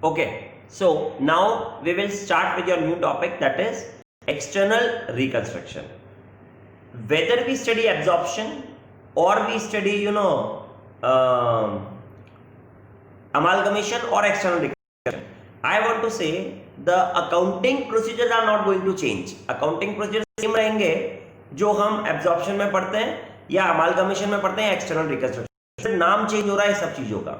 Okay, so now we will start with your new topic, that is external reconstruction. Whether we study absorption or we study amalgamation or external reconstruction, I want to say the accounting procedures are not going to change. Accounting procedures same रहेंगे जो हम absorption में पढ़ते हैं या amalgamation में पढ़ते हैं, external reconstruction नाम चेंज हो रहा है सब चीजों का।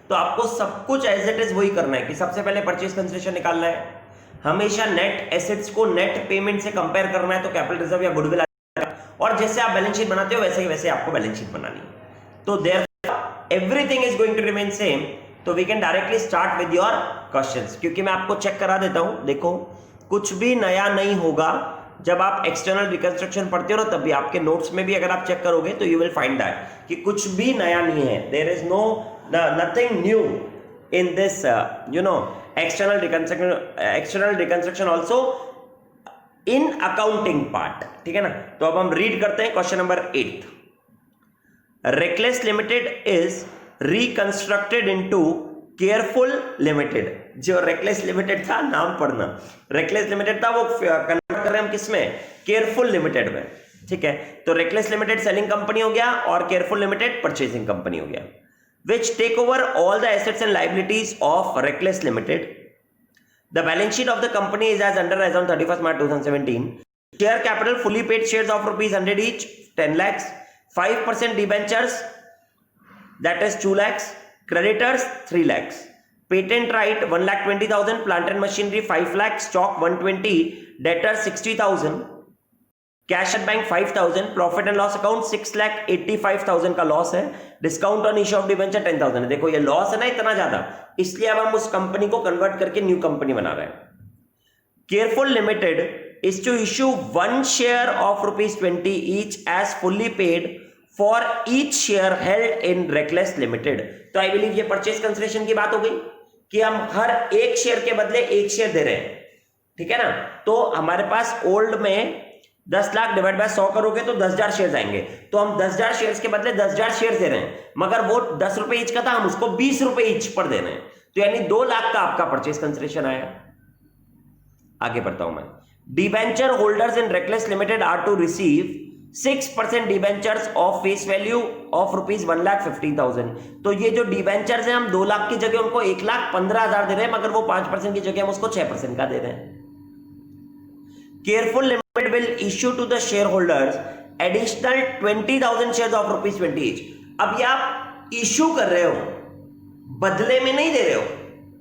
तो आपको सब कुछ एज इट इज वही करना है कि सबसे पहले परचेज कंसिडरेशन निकालना है, हमेशा नेट एसेट्स को नेट पेमेंट से कंपेयर करना है, तो कैपिटल रिजर्व या गुडविल आएगा, और जैसे आप बैलेंस शीट बनाते हो वैसे ही वैसे आपको बैलेंस शीट बनानी है। तो therefore everything is going to remain same. तो we can directly start with your questions, क्योंकि मैं आपको चेक करा देता हूं। देखो, कुछ भी नया नहीं होगा जब आप एक्सटर्नल रिकंस्ट्रक्शन पढ़ते हो ना, तभी आपके नोट्स में भी अगर आप चेक करोगे तो यू विल फाइंड दैट कि कुछ भी नया नहीं है। There is no nothing new in this external reconstruction also in accounting part, ठीक है ना। तो अब हम रीड करते हैं question number 8। Reckless limited is reconstructed into careful limited. जो रेकलेस लिमिटेड था, नाम पढ़ना, रेकलेस लिमिटेड था, वो कन्वर्ट कर रहे हैं हम किसमें, केयरफुल लिमिटेड में, ठीक है। तो रेकलेस लिमिटेड सेलिंग कंपनी हो गया और केयरफुल लिमिटेड परचेसिंग कंपनी हो गया, which take over all the assets and liabilities of Reckless Limited. The balance sheet of the company is as under as on 31st March 2017. Share capital fully paid shares of rupees 100 each, 10 lakhs. 5% debentures, that is 2 lakhs. Creditors 3 lakhs. Patent right 1,20,000. Plant and machinery 5 lakhs. Stock 120. Debtors 60,000. Cash at bank 5,000, profit and loss account 6,85,000 का loss है, discount on issue of debenture 10,000 है। देखो ये loss है ना इतना ज्यादा, इसलिए अब हम उस कंपनी को कन्वर्ट करके न्यू कंपनी बना रहे हैं। Careful limited is to issue 1 share of ₹20 each as fully paid for each share held in reckless limited. तो आई बिलीव ये परचेज कंसिडरेशन की बात हो गई कि हम हर एक शेयर के बदले एक शेयर दे रहे हैं, ठीक है ना। तो हमारे पास ओल्ड में 10 लाख डिवाइड बाय 100 करोगे तो 10,000 शेयर्स आएंगे, तो हम 10,000 शेयर्स के बदले 10,000 शेयर्स दे रहे हैं, मगर वो 10 रुपए ईच का था, हम उसको 20 रुपए ईच पर दे रहे हैं, तो यानी 2 लाख का आपका परचेज कंसिडरेशन आया। आगे बढ़ता हूं मैं। Debenture holders in reckless limited are to receive 6% debentures of face value of ₹1,15,000। तो ये जो डिबेंचर्स है, हम 2 लाख की जगह उनको 1,15,000 दे रहे हैं, मगर वो 5% की जगह हम उसको 6% का दे रहे हैं। Careful limited will issue to the shareholders additional 20,000 shares of ₹20 each। अब ये आप इश्यू कर रहे हो, बदले में नहीं दे रहे हो,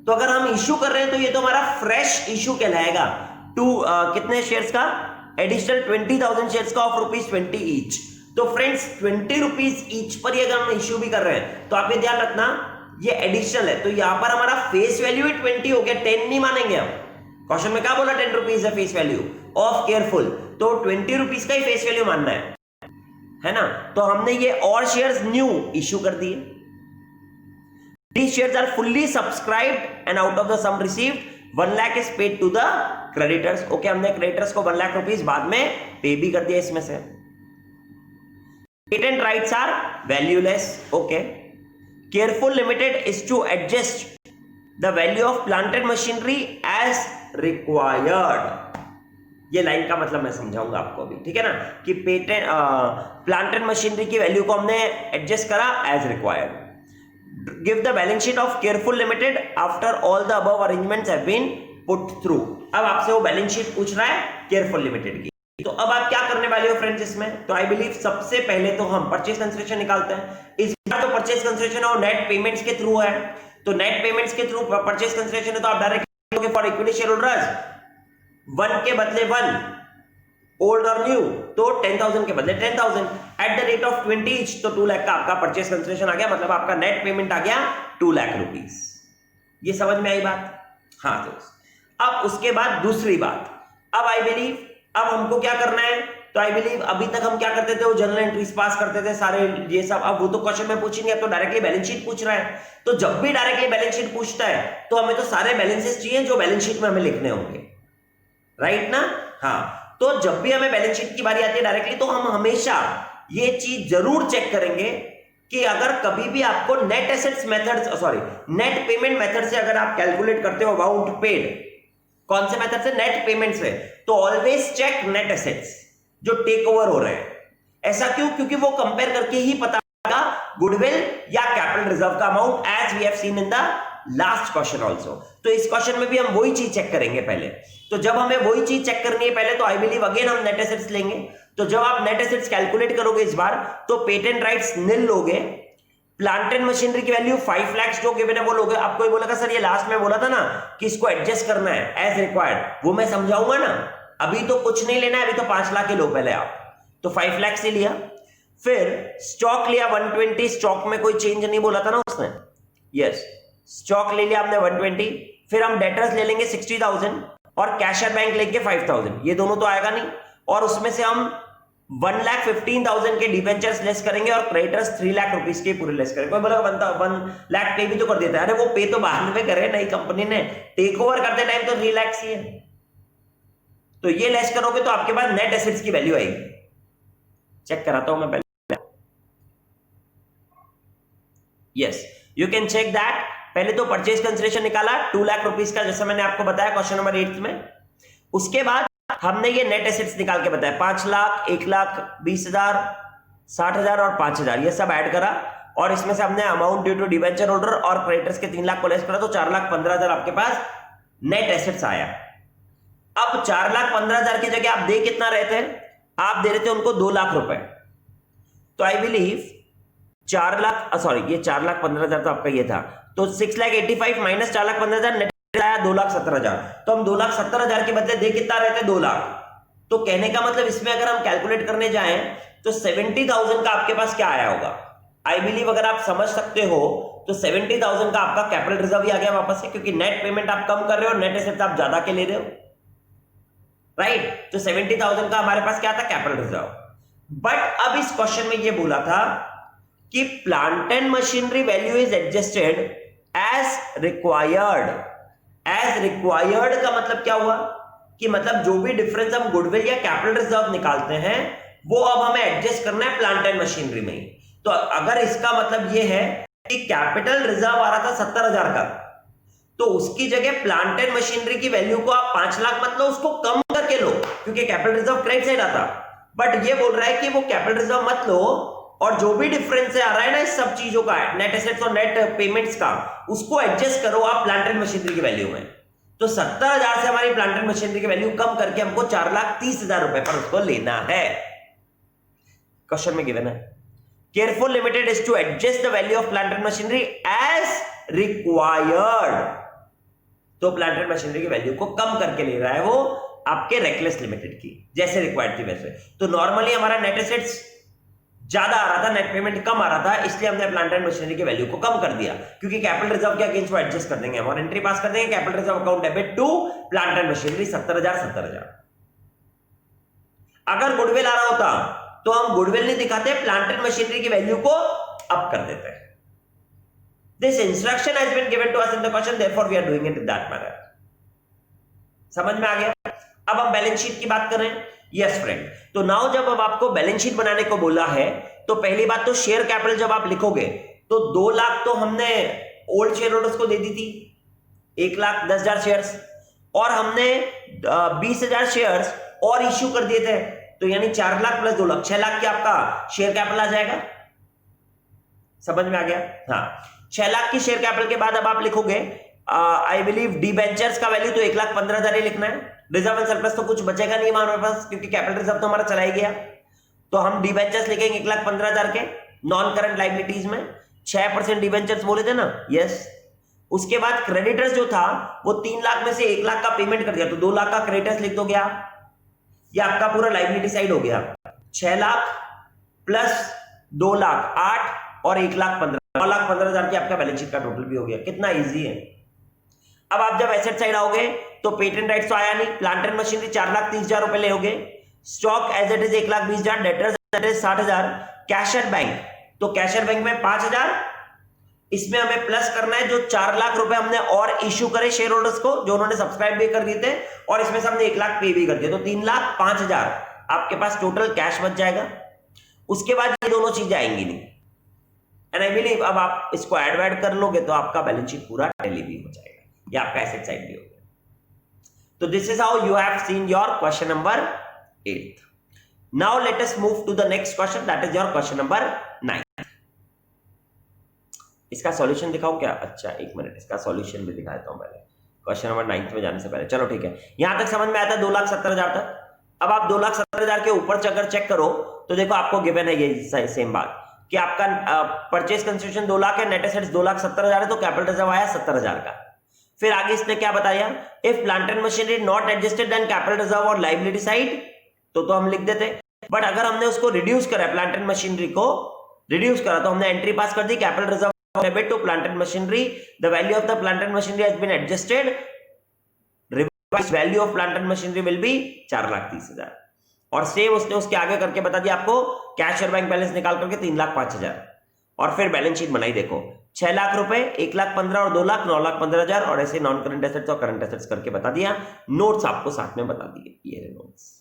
तो अगर हम इश्यू कर रहे हैं तो ये तो हमारा फ्रेश इश्यू कहलाएगा। कितने शेयर्स का, एडिशनल 20,000 शेयर्स का ऑफ ₹20 ईच। तो फ्रेंड्स 20 रुपीज ईच पर ही अगर हम इश्यू भी कर रहे हैं तो आप ये ध्यान रखना, ये एडिशनल है, तो यहां पर हमारा फेस वैल्यू 20 हो गया, 10 नहीं मानेंगे हम। क्वेश्चन में क्या बोला, 10 रुपीज है फेस वैल्यू ऑफ केयरफुल, तो 20 रुपीज का ही फेस वैल्यू मानना है ना। तो हमने ये और शेयर्स न्यू इश्यू कर दिए। These shares are fully subscribed and out of the sum received 1 lakh is paid to the creditors। Okay, हमने क्रेडिटर्स को 1 लाख रुपीज बाद में पे भी कर दिया इसमें से। Patent rights are valueless. Okay, careful limited is to adjust the value of plant and machinery as required. ये लाइन का मतलब मैं समझाऊंगा आपको अभी, ठीक है ना, कि पेटेंट प्लांट एंड मशीनरी की वैल्यू को हमने एडजस्ट करा as required. Give the balance sheet of careful limited after all the above arrangements have been put through. अब आपसे वो बैलेंस शीट पूछ रहा है केयरफुल लिमिटेड की। तो अब आप क्या करने वाले हो फ्रेंड्स इसमें, तो आई बिलीव सबसे पहले तो हम परचेज कंसिडरेशन निकालते हैं। इस बार जो परचेज कंसिडरेशन है वो नेट पेमेंट्स के थ्रू है, तो नेट पेमेंट्स के थ्रू परचेज कंसिडरेशन है, तो आप direct for equity share holders 1 के बदले 1, ओल्ड और न्यू, तो 10,000 के बदले 10,000 at the rate of 20 each, तो 2 लाख का आपका परचेज कंसिडरेशन आ गया, मतलब आपका नेट पेमेंट आ गया 2 लाख रुपीस। ये समझ में आई बात? हाँ दोस्त। अब उसके बाद दूसरी बात, अब आई बिलीव अब हमको क्या करना है, तो आई बिलीव अभी तक हम क्या करते थे, वो जनरल एंट्रीज पास करते थे सारे ये सब। अब वो तो क्वेश्चन में पूछेंगे, अब तो डायरेक्टली बैलेंस शीट पूछ रहा है, तो जब भी डायरेक्टली बैलेंस शीट पूछता है तो हमें तो सारे बैलेंसेस चाहिए जो बैलेंस शीट में हमें लिखने होंगे, राइट ना। हाँ, तो जब भी हमें बैलेंस शीट की बारी आती है डायरेक्टली, तो हम हमेशा ये चीज जरूर चेक करेंगे कि अगर कभी भी आपको net assets method sorry net payment method से अगर आप कैलकुलेट करते हो अमाउंट पेड, कौन से मेथड से? नेट पेमेंट से, तो ऑलवेज चेक नेट एसेट्स जो टेक ओवर हो रहे हैं। ऐसा क्यों? क्योंकि वो कंपेयर करके ही पता लगा गुडविल या कैपिटल रिजर्व का amount, as we have seen in the last question also. तो इस क्वेश्चन में भी हम वही चीज चेक करेंगे पहले। तो जब हमें वही चीज चेक करनी है पहले, तो आई बिलीव अगेन हम नेट एसेट्स लेंगे। तो जब आप नेट एसेट्स कैलकुलेट करोगे इस बार, तो पेटेंट राइट्स निल लोगे, प्लांट एंड मशीनरी की वैल्यू 5 लाख जो गिवन है वो लोगे। आपको ये बोला सर ये लास्ट में बोला था ना कि इसको एडजस्ट करना है एज रिक्वायर्ड, वो मैं समझाऊंगा ना। अभी तो कुछ नहीं लेना है, अभी तो 5 लाख ही लो पहले आप। तो 5 लाख से लिया, फिर स्टॉक लिया 120, स्टॉक में कोई चेंज नहीं बोला था ना उसने, यस स्टॉक ले लिया आपने 120। फिर हम डेटर्स ले लेंगे 60,000 और कैशर बैंक लेके 5,000, ये दोनों तो आएगा नहीं। और उसमें से हम 1,15,000 के डिबेंचर्स लेस करेंगे और क्रेडिटर्स 3 लाख रुपीस के पूरे लेस करेंगे। कोई बोला 1 लाख पे भी तो कर देता है, अरे वो पे तो बाद में करे, नई कंपनी ने टेक ओवर करते टाइम तो 3 लाख ही है। तो ये लेस करोगे तो आपके पास नेट एसेट्स की वैल्यू आएगी। चेक कराता हूं मैं पहले, yes you can check that. पहले तो परचेज कंसिडरेशन निकाला 2 लाख रुपीस का, जैसा मैंने आपको बताया क्वेश्चन नंबर 8 में। उसके बाद हमने ये नेट एसेट्स निकाल के बताया 5 लाख, 1,20,000, 60,000 और 5,000, ये सब ऐड करा और इसमें से हमने amount due to debenture holder और क्रेडिटर्स के 3 लाख को लेस करा, तो 4,15,000 आपके पास नेट एसेट्स आया। अब 4,15,000 की जगह आप दे कितना रहे थे? आप दे रहे थे उनको 2 लाख रुपए। तो आई बिलीव 4 लाख सॉरी ये 4,15,000 तो आपका ये था, तो 6,85,000 माइनस 4,15,000 नेट आया 2,70,000। तो हम 2,70,000 के बदले दे कितना रहे थे? 2 लाख। तो कहने का मतलब इसमें अगर हम कैलकुलेट करने जाएं तो 70,000 का आपके पास क्या आया होगा? आई बिलीव अगर आप समझ सकते हो तो 70,000 का आपका कैपिटल रिजर्व ही आ गया वापस से, क्योंकि नेट पेमेंट आप कम कर रहे हो, नेट एसेट्स आप ज्यादा के ले रहे हो, राइट। तो 70,000 का हमारे पास क्या था? Capital reserve. बट अब इस क्वेश्चन में ये बोला था कि plant and machinery value is adjusted as required. As required का मतलब क्या हुआ कि मतलब जो भी डिफरेंस हम गुडविल या कैपिटल रिजर्व निकालते हैं वो अब हमें एडजस्ट करना है प्लांट एंड मशीनरी में ही। तो अगर इसका मतलब ये है कि कैपिटल रिजर्व आ रहा था 70,000 का, तो उसकी जगह प्लांट एंड मशीनरी की वैल्यू को आप 5 लाख मत लो, उसको कम करके लो, क्योंकि कैपिटल रिजर्व क्रेडिट साइड आता। बट ये बोल रहा है कि वो कैपिटल रिजर्व मत लो और जो भी डिफरेंस आ रहा है ना इस सब चीजों का, नेट एसेट्स और नेट पेमेंट्स का, उसको एडजस्ट करो आप प्लांट एंड मशीनरी की वैल्यू में। तो 70,000 से हमारी प्लांट एंड मशीनरी की वैल्यू कम करके हमको 4,30,000 रुपए पर उसको लेना है। क्वेश्चन में गिवन है careful limited is to adjust the value of plant and machinery as required. तो प्लांट एंड मशीनरी की वैल्यू को कम करके ले रहा है वो आपके रेकलेस लिमिटेड की, जैसे रिक्वायर्ड थी वैसे। तो नॉर्मली हमारा नेट एसेट्स ज्यादा आ रहा था, नेट पेमेंट कम आ रहा था, इसलिए हमने प्लांट एंड मशीनरी की वैल्यू को कम कर दिया, क्योंकि कैपिटल रिजर्व के अगेंस्ट वो एडजस्ट कर देंगे हम और एंट्री पास कर देंगे capital reserve account debit to plant and machinery 70,000। अगर गुडविल आ रहा होता तो हम गुडविल नहीं दिखाते, प्लांट एंड मशीनरी की वैल्यू को अप कर देते हैं। This instruction has been given to us in the question, therefore we are doing it in that manner. समझ में आ गया? अब हम बैलेंस शीट की बात करें। यस फ्रेंड, तो नाउ जब अब आपको बैलेंस शीट बनाने को बोला है तो पहली बात तो शेयर कैपिटल जब आप लिखोगे तो 2 लाख तो हमने ओल्ड शेयर होल्डर्स को दे दी थी, 1,10,000 शेयर्स, और हमने 20,000 शेयर्स और इश्यू कर दिए थे, तो यानी 4 लाख प्लस 2 लाख 6 लाख की आपका शेयर कैपिटल आ जाएगा। समझ में आ गया? हाँ, 6 लाख की शेयर कैपिटल के बाद अब आप लिखोगे आई बिलीव डिबेंचर्स का वैल्यू तो 1,15,000 ही लिखना है। रिजर्व एंड सरप्लस तो कुछ बचेगा नहीं हमारे पास, क्योंकि कैपिटल रिजर्व तो हमारा चला ही गया। तो हम डिबेंचर्स लिखेंगे 1,15,000 के नॉन करंट लायबिलिटीज में 6% डिबेंचर्स बोले थे ना, यस। उसके बाद क्रेडिटर्स जो था वो 3 लाख में से 1 लाख का पेमेंट कर दिया, तो 2 लाख का क्रेडिटर्स लिख दोगे आप, ये आपका पूरा लायबिलिटी साइड हो गया। 6 लाख प्लस 2 लाख 8 और 1,15,000 9,15,000 की आपका बैलेंस शीट का टोटल भी हो गया। कितना इजी है। अब आप जब एसेट साइड आओगे तो पेटेंट राइट्स तो आया नहीं, प्लांट एंड मशीनरी 4,30,000 रुपए ले होगे, stock as it is 1,20,000, debtors as it is 60,000, cash or bank, तो कैशर बैंक में 5,000, इसमें हमें प्लस करना है जो 4 लाख रुपए हमने और इश्यू करे शेयर होल्डर्स को, जो उन्होंने सब्सक्राइब भी कर दिए थे, और इसमें से हमने 1 लाख पे भी कर दिया, तो 3,05,000 आपके पास टोटल कैश बच जाएगा। उसके बाद ये दोनों चीजें आएंगी नहीं, एंड आई बिलीव अब आप इसको ऐड कर लोगे तो आपका बैलेंस शीट पूरा टैली भी हो जाएगा, या आपका एसेट साइड भी हो गया। तो this is how you have seen your question number 8th. Now let us move to the next question, that is your question number 9th. इसका सॉल्यूशन दिखाऊं क्या? अच्छा एक मिनट, इसका सॉल्यूशन भी दिखा देता हूं पहले, क्वेश्चन नंबर 9th में जाने से पहले। चलो ठीक है, यहां तक समझ में आया था 2,70,000 तक। अब आप 2,70,000 के ऊपर अगर चेक करो तो देखो आपको गिवन है ये सेम बात कि आपका परचेज कंसिडरेशन 2 लाख है, नेट एसेट्स 2,70,000 है, तो कैपिटल रिजर्व आया 70,000 का। फिर आगे इसने क्या बताया, if plant and machinery not adjusted then capital reserve और लायबिलिटी साइड, तो हम लिख देते। बट अगर हमने उसको रिड्यूस करा, प्लांट एंड मशीनरी को रिड्यूस करा, तो हमने एंट्री पास कर दी, capital reserve debit to plant and machinery, the value of the plant and machinery has been adjusted, revised value of plant and machinery will be 4,30,000। और same उसने उसके आगे करके बता दिया आपको, कैश और बैंक बैलेंस निकाल करके 3,05,000, और फिर बैलेंस शीट बनाई, देखो 6 लाख रुपए, 1,15,000 और 2 लाख, 9,15,000, और ऐसे नॉन करंट एसेट्स और करंट एसेट्स करके बता दिया। नोट्स आपको साथ में बता दिए, ये नोट्स,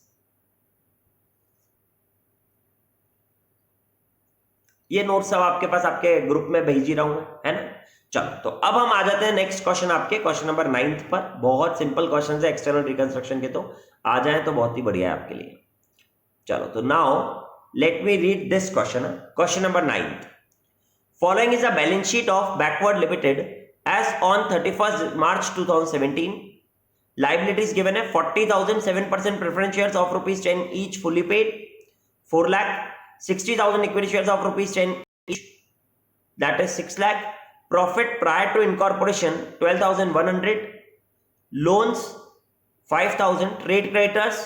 ये नोट्स सब आपके पास आपके ग्रुप में भेज ही रहा हूं, है ना। चलो तो अब हम आ जाते हैं नेक्स्ट क्वेश्चन, आपके क्वेश्चन नंबर 9th पर। बहुत सिंपल क्वेश्चन है एक्सटर्नल रिकंस्ट्रक्शन के, तो आ जाए तो बहुत ही बढ़िया है आपके लिए। चलो तो now let me read this question, question number 9th. Following is a balance sheet of Backward Limited as on 31st March 2017. Liabilities given है 40,000, 7% preference shares of rupees 10 each fully paid, 4 lakh, 60,000 equity shares of rupees 10 each, that is 6 lakh. Profit prior to incorporation 12,100. Loans 5,000. Trade creditors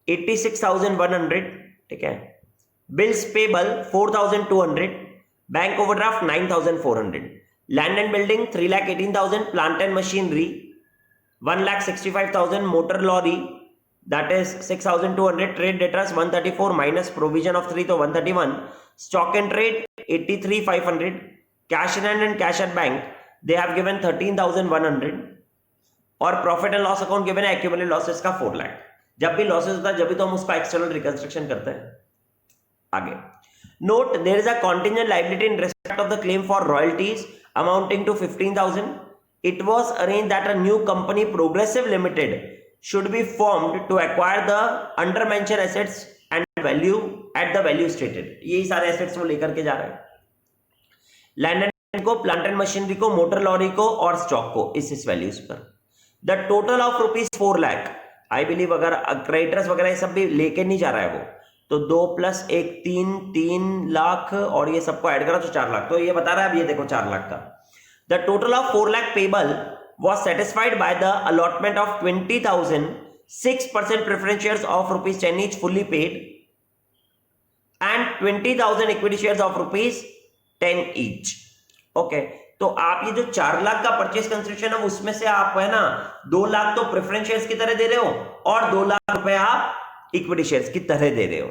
86,100, ठीक है। Bills payable 4,200, bank overdraft 9,400, land and building 3,18,000, plant and machinery 1,65,000, motor lorry that is 6,200, trade debtors 134 minus provision of 3 तो 131, stock and trade 83,500, cash in hand and cash at bank they have given 13,100, और profit and loss account given है accumulated losses का 4 लाख। जब भी losses होता है जब भी तो हम उसका एक्सटर्नल रिकंस्ट्रक्शन करते हैं। आगे note, there is a contingent liability in respect of the claim for royalties amounting to 15,000. It was arranged that a new company progressive limited should be formed to acquire the under mention assets and value at the value stated. यही सारे assets वो लेकर के जा रहे हैं, land and को, plant and machinery को, मोटर लॉरी को और स्टॉक को इस वैल्यूज पर। The total of rupees 4 lakh, I believe अगर क्रेडिटर्स वगैरह ये सब भी लेके नहीं जा रहा है वो, तो 2 + 1 3 लाख, और ये सबको ऐड करा तो 4 लाख, तो ये बता रहा है अब ये देखो 4 लाख का। The total of 4 lakh payable was satisfied by the allotment of 20,000, 6% preference shares of rupees 10 each fully paid, and 20,000 equity shares of rupees 10 each. Okay, तो आप ये जो 4 लाख का परचेज कंसिडरेशन है उसमें से आप है ना 2 लाख तो प्रेफरेंस शेयर्स की तरह दे रहे हो और 2 लाख रुपए आप इक्विटी शेयर्स की तरह दे रहे हो,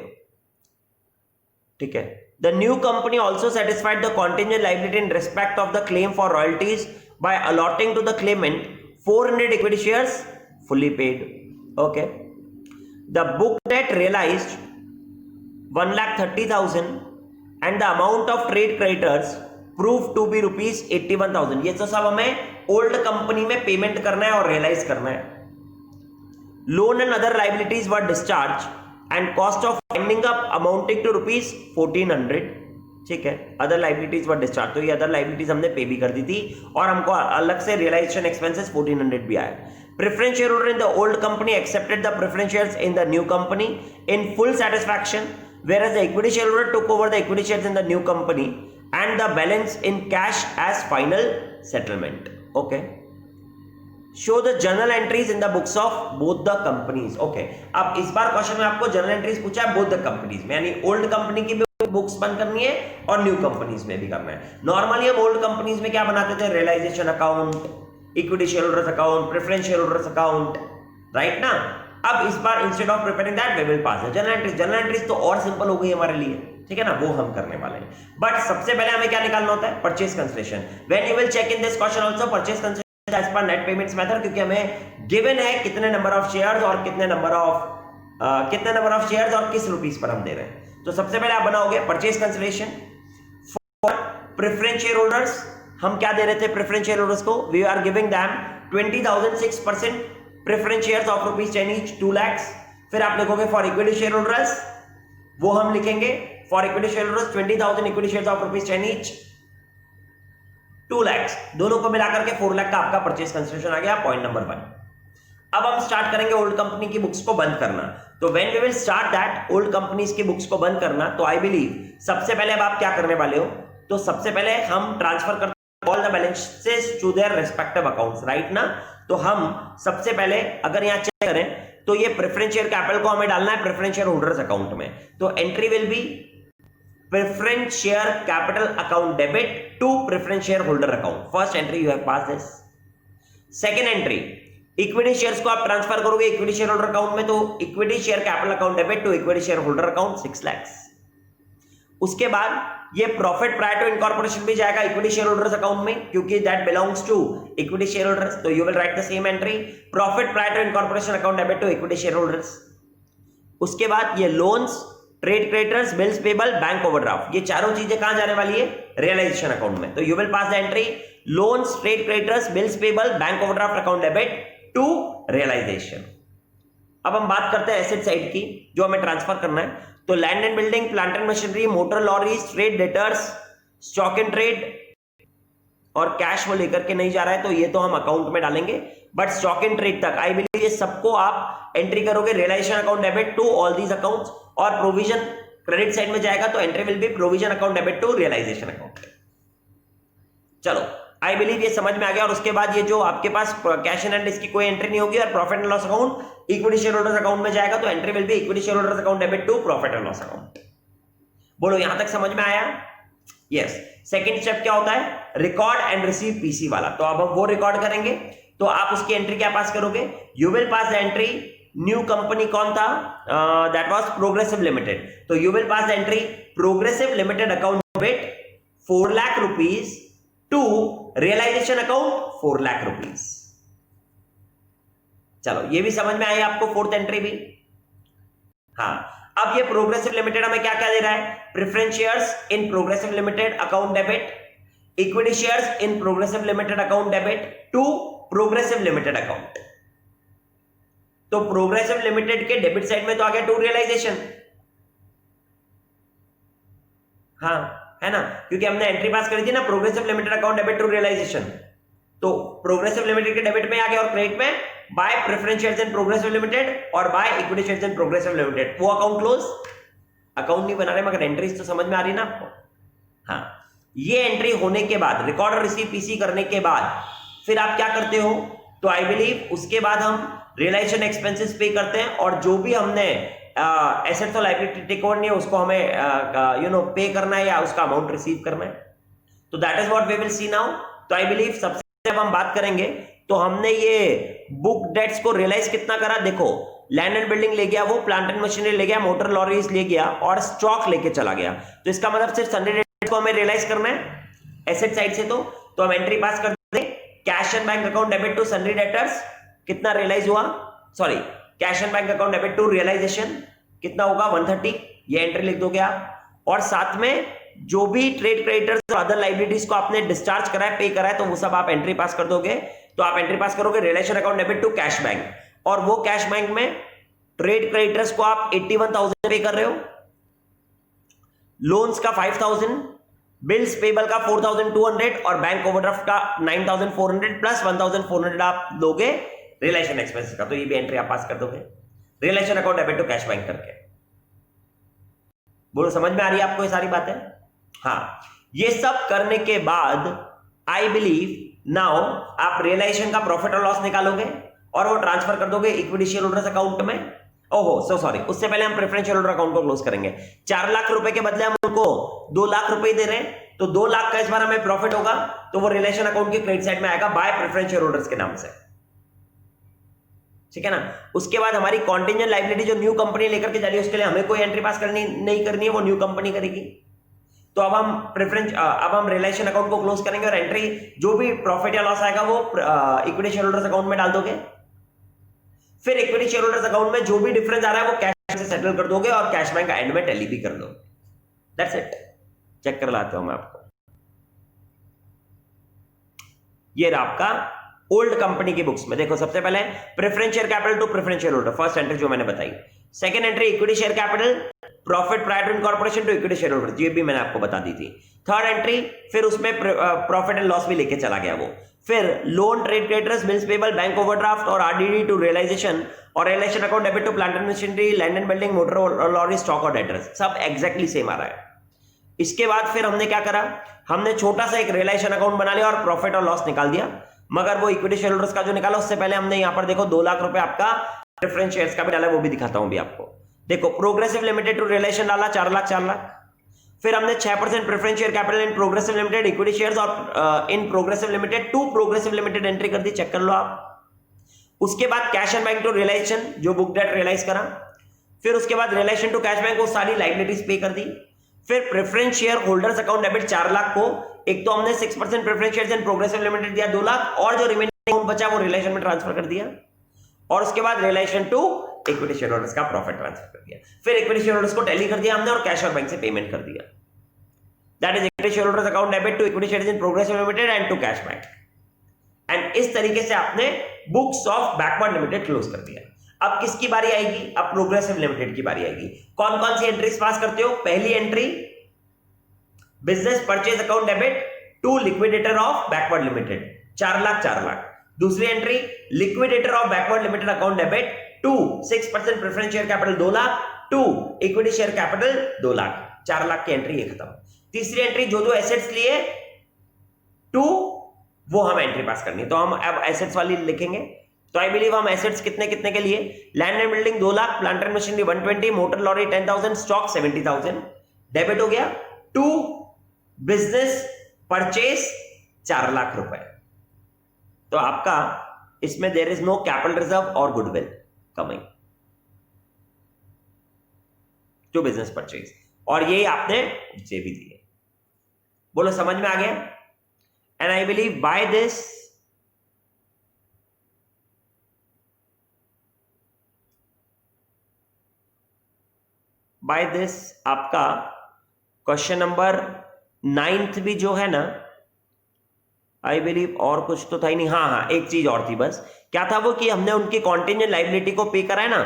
ठीक है। The new company also satisfied the contingent liability in respect of the claim for royalties by allotting to the claimant 400 equity shares fully paid. Okay. The book debt realized 1,30,000 and the amount of trade creditors proved to be rupees 81,000. ये तो सब हमें old company में payment करना है और realise करना है। Loan and other liabilities were discharged and cost of winding up amounting to rupees 1,400. ठीक है, अदर लाइबिलिटीज वर डिस्चार्ज, तो ये अदर लाइबिलिटीज हमने पे भी कर दी थी और हमको अलग से रियलाइजेशन एक्सपेंसेस 1,400 भी आया। Preference share holder in the old company accepted the preference shares in the new company in full satisfaction, whereas the equity shareholder took over the equity shares in the new company and the balance in cash as final settlement. Okay. Show the journal entries in the books of both the companies. Okay. अब इस बार question में आपको journal entries पूछा है both the companies में, यानी old company की भी बुक्स बंद करनी है और न्यू कंपनीज में भी करना है। नॉर्मली हम ओल्ड कंपनीज में क्या बनाते थे, realisation account, equity share holders account, preference share holders account, right ना। अब इस बार instead of preparing that we will pass the journal entries. Journal entries तो और सिंपल हो गई हमारे लिए, ठीक है ना, वो हम करने वाले हैं। बट सबसे पहले हमें क्या निकालना होता है, purchase consideration. When you will check in this question also purchase consideration as per net payments method, क्योंकि हमें गिवन है कितने नंबर ऑफ शेयर्स और कितने नंबर ऑफ शेयर्स और किस रुपीस पर हम दे रहे हैं। तो सबसे पहले आप बनाओगे purchase consideration for preference share holders. हम क्या दे रहे थे प्रेफरेंस शेयर होल्डर्स को? We are giving them 20,006% preference shares of ₹10 each, 2 lakh. फिर आप लिखोगे फॉर इक्विटी शेयर होल्डर्स, वो हम लिखेंगे for equity share holders 20,000 equity shares of ₹10 each, 2 lakh. दोनों को मिलाकर के 4 लाख का आपका परचेज कंसिडरेशन आ गया, पॉइंट नंबर 1। अब हम स्टार्ट करेंगे ओल्ड कंपनी की बुक्स को बंद करना। तो when we will start that old companies की बुक्स को बंद करना, तो आई बिलीव सबसे पहले अब आप क्या करने वाले हो? तो सबसे पहले हम ट्रांसफर करते हैं all the balances to their respective accounts, right ना? तो हम सबसे पहले अगर यहां चेक करें तो ये प्रेफरेंस शेयर कैपिटल को हमें डालना है प्रेफरेंस शेयर होल्डर्स अकाउंट में। तो entry will be preference share capital account debit to preference share holder account. First entry you have pass this. Second entry, equity shares को आप ट्रांसफर करोगे equity share holder account में, तो equity share capital account debit to equity share holder account 6 lakh. उसके बाद ये profit prior to incorporation भी जाएगा इक्विटी शेयर होल्डर्स अकाउंट में, क्योंकि that belongs to equity share holders. तो you will write the same entry, profit prior to incorporation account debit to equity share holders. उसके बाद ये loans, trade creditors, bills payable, bank overdraft, ये चारों चीजें कहां जाने वाली है? रियलाइजेशन अकाउंट में। तो you will pass the entry loans, trade creditors, bills payable, bank overdraft account debit to realisation. अब हम बात करते हैं एसेट साइड की, जो हमें ट्रांसफर करना है। तो land and building, plant and machinery, motor lorries, trade debtors, stock and trade और कैश वो लेकर के नहीं जा रहा है, तो ये तो हम अकाउंट में डालेंगे, बट स्टॉक एंड ट्रेड तक आई बिलीव ये सबको आप एंट्री करोगे realisation account debit to all these accounts. और प्रोविजन क्रेडिट साइड में जाएगा तो entry will be provision account debit to realisation account. चलो आई बिलीव ये समझ में आ गया। और उसके बाद ये जो आपके पास कैश इन हैंड, इसकी कोई एंट्री नहीं होगी, और profit and loss account equity share holders account में जाएगा, तो entry will be equity share holders account debit to profit and loss account. बोलो यहां तक समझ में आया? यस। सेकंड स्टेप क्या होता है? रिकॉर्ड एंड रिसीव पीसी वाला। तो अब हम वो रिकॉर्ड करेंगे, तो आप उसकी एंट्री क्या पास करोगे? You will pass the entry, new company कौन था? That was progressive limited. तो you will pass the entry progressive limited account debit 4 lakh rupees to realisation account 4 lakh rupees. चलो ये भी समझ में आई आपको, फोर्थ एंट्री भी। हाँ, अब ये प्रोग्रेसिव लिमिटेड हमें क्या क्या दे रहा है? Preference shares in progressive limited account debit, equity shares in progressive limited account debit to progressive limited account. तो प्रोग्रेसिव लिमिटेड के डेबिट साइड में तो आ गया टू रियलाइजेशन, हाँ है ना, क्योंकि हमने एंट्री पास करी थी ना progressive limited account debit to realisation. तो प्रोग्रेसिव लिमिटेड के डेबिट में आ गया और क्रेडिट में by preference shares in progressive limited और by equity shares in progressive limited. वो अकाउंट क्लोज, अकाउंट नहीं बना रहे मगर एंट्रीज तो समझ में आ रही ना आपको। हाँ, ये एंट्री होने के बाद, रिकॉर्ड और रिसीव पीसी करने के बाद फिर आप क्या करते हो? तो आई बिलीव उसके बाद हम रियलाइजेशन एक्सपेंसेस पे करते हैं, और जो भी हमने एसेट्स और लायबिलिटी टेक ओवर नहीं है उसको हमें पे करना है या उसका अमाउंट रिसीव करना है। तो that is what we will see now. तो आई बिलीव सबसे जब हम बात करेंगे तो हमने ये बुक डेट्स को रियलाइज कितना करा? देखो, लैंड एंड बिल्डिंग ले गया, वो प्लांट एंड मशीनरी ले गया, मोटर लॉरीज ले गया और स्टॉक लेके चला गया। तो इसका मतलब सिर्फ सन्डे डेट्स को हमें रियलाइज करना है एसेट साइड से। तो हम एंट्री पास कर दें, cash and bank account debit to sundry debtors, कितना रियलाइज हुआ? Sorry, cash and bank account debit to realisation कितना होगा? 130। ये एंट्री लिख दोगे आप। और साथ में जो भी ट्रेड क्रेडिटर्स और अदर लायबिलिटीज को आपने डिस्चार्ज करा है, पे करा है, तो वो सब आप एंट्री पास कर दोगे। तो आप एंट्री पास करोगे relation account debit to cash bank, और वो कैश बैंक में ट्रेड क्रेडिटर्स को आप 81,000 पे कर रहे हो, लोन्स का 5,000, बिल्स पेबल का 4,200 और बैंक ओवरड्राफ्ट का 9,400 प्लस 1,400 आप दोगे रिलेशन एक्सपेंसेस का। तो ये भी एंट्री आप पास कर दोगे relation account debit to cash bank करके। बोलो समझ में आ रही है आपको ये सारी बातें? हाँ, ये सब करने के बाद आई बिलीव नाउ आप रियलाइजेशन का प्रॉफिट और लॉस निकालोगे और वो ट्रांसफर कर दोगे इक्विटी शेयर होल्डर्स अकाउंट में। ओहो सो सॉरी, उससे पहले हम प्रेफरेंस शेयर होल्डर अकाउंट को क्लोज करेंगे। 4 लाख रुपए के बदले हम उनको 2 लाख रुपए दे रहे हैं, तो 2 लाख का इस बार हमें प्रॉफिट होगा, तो वो रिलेशन अकाउंट के क्रेडिट साइड में आएगा बाय प्रेफरेंस शेयर होल्डर्स के नाम से, ठीक है ना। उसके बाद हमारी कॉन्टिजेंट लायबिलिटी जो न्यू कंपनी लेकर के जा रही है उसके लिए हमें कोई एंट्री पास नहीं करनी है, वो न्यू कंपनी करेगी। तो अब हम रिलेशन अकाउंट को क्लोज करेंगे और एंट्री जो भी प्रॉफिट या लॉस आएगा वो इक्विटी शेयर होल्डर्स अकाउंट में डाल दोगे। फिर इक्विटी शेयर होल्डर्स अकाउंट में जो भी डिफरेंस आ रहा है वो कैश से सेटल कर दोगे और कैश बैंक का एंड में टैली भी कर दोगे। That's it. चेक कर लाता हूं मैं आपको। ये रहा आपका ओल्ड कंपनी की बुक्स में। देखो सबसे पहले preference share capital to preference share holder, first entry जो मैंने बताई। Second entry equity share capital profit prior to incorporation to equity share holder, ये भी मैंने आपको बता दी थी। थर्ड एंट्री फिर उसमें प्रॉफिट एंड लॉस भी लेके चला गया वो। फिर loan, trade creditors, bills payable, bank overdraft और आरडीडी टू रियलाइजेशन और realisation account debit to plant and machinery, land and building, motor lorry, stock और डेटर्स, सब एग्जैक्टली सेम आ रहा है। इसके बाद फिर हमने क्या करा, हमने छोटा सा एक रियलाइजेशन अकाउंट बना लिया और प्रॉफिट और लॉस निकाल दिया। मगर वो इक्विटी शेयर होल्डर्स का जो निकाला उससे पहले हमने यहां पर देखो 2 लाख रुपए आपका प्रेफरेंस शेयर्स का भी डाला, वो भी दिखाता हूं भी आपको। देखो प्रोग्रेसिव लिमिटेड टू रियलाइजेशन डाला 4 लाख 4 लाख। फिर हमने 6% preference share capital in progressive limited equity shares और in progressive limited to progressive limited entry कर दी, चेक कर लो आप। उसके बाद cash and bank to realisation, जो बुक डेट रियलाइज करा। फिर उसके बाद रियलाइजेशन टू कैश बैंक, वो सारी लायबिलिटीज पे कर दी। फिर preference share holders account debit 4 lakh को, एक तो हमने 6% preference shares in progressive limited दिया 2 लाख, और जो रिमेनिंग अमाउंट बचा वो रियलाइजेशन में ट्रांसफर कर दिया। और उसके बाद realisation to equity share holders का प्रॉफिट ट्रांसफर कर दिया। फिर इक्विटी शेयर होल्डर्स को टैली कर दिया हमने और कैश और बैंक से पेमेंट कर दिया। That is equity share holders account debit to equity shares in progressive limited and to cash bank. And इस तरीके से आपने books of backward limited close कर दिया। अब किसकी बारी आएगी, अब प्रोग्रेसिव लिमिटेड की बारी आएगी। कौन कौन सी एंट्रीज पास करते हो, पहली entry business purchase account debit to liquidator of backward limited 4 lakh 4 lakh. दूसरी entry liquidator of backward limited account debit to 6% preference share capital 2 lakh to equity share capital 2 lakh, 4 lakh की एंट्री ये खत्म। तीसरी एंट्री जो एसेट्स लिए टू, वो हम एंट्री पास करनी है, तो हम अब एसेट्स वाली लिखेंगे। तो आई बिलीव हम एसेट्स कितने कितने के लिए, land and building 2 lakh, plant and machinery 120, motor lorry 10,000, stock 70,000, debit हो गया टू बिजनेस परचेज 4 लाख रुपए। तो आपका इसमें there is no capital reserve और goodwill coming to business purchase, और ये आपने जे भी दिए। बोलो समझ में आ गया? And I believe by this आपका क्वेश्चन नंबर 9 भी जो है ना, आई बिलीव और कुछ तो था ही नहीं। हाँ, एक चीज और थी बस, क्या था वो कि हमने उनकी कॉन्टिजेंट लायबिलिटी को पे करा है ना,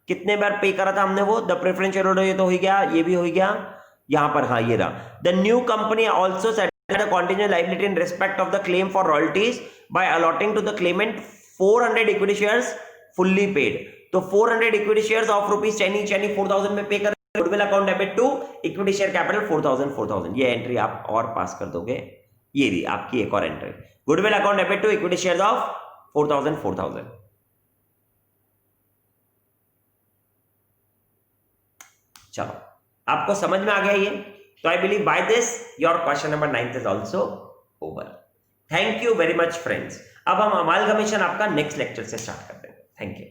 कितने बार पे करा था हमने वो, द प्रेफरेंस शेयर होल्डर, ये तो हो गया, ये भी हो गया यहां पर। हाँ ये रहा, the new company also settled the contingent liability in respect of the claim for royalties by allotting to the claimant 400 equity shares fully paid. तो 400 इक्विटी शेयर्स ऑफ रुपीज 4,000 में पे कर, goodwill account debit to equity share capital 4,000। ये entry आप और पास कर दोगे, ये रही आपकी एक और entry, goodwill account debit to equity shares of 4,000। चलो आपको समझ में आ गया ये? तो I believe by this your question number 9 is also over. Thank you very much friends. अब हम अमालगमेशन आपका नेक्स्ट लेक्चर से स्टार्ट करते हैं। Thank you.